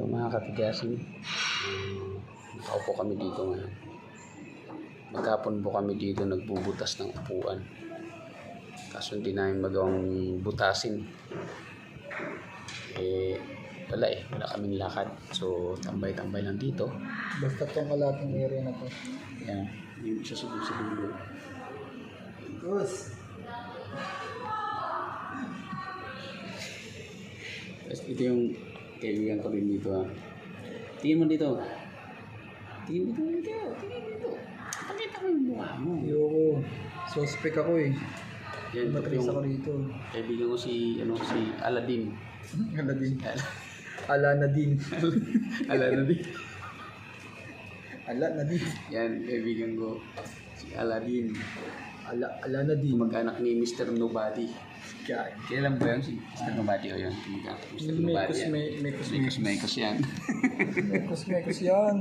mga katigasin, nakaupo kami dito ngayon. Maghapon po kami dito nagbubutas ng upuan. Kaso hindi namin magawang butasin. Wala kaming lakad. So, tambay-tambay lang dito. Basta itong kalating area na to. Yan, yung isa sa dulo. Gus! Tapos ito yung kaibigan ko rin dito. Tingin mo dito. Tingin dito. Pakita ko yung mukha mo. Ayoko. Suspect ako eh. Yan, ito Matrace ako yung rito. kaibigan ko si Aladdin. Aladdin. Alanadin. Aladdin. Alanadin. Yan, kaibigan ko. Si Aladdin. Alanadin. Mag-anak ni Mr. Nobody. Kaya. Kailan ba yun? Si Mr. Nobody o yun? Mag-anak ni Mr. Nobody yan. Mekos yan. Mekos yan. Mekos yan.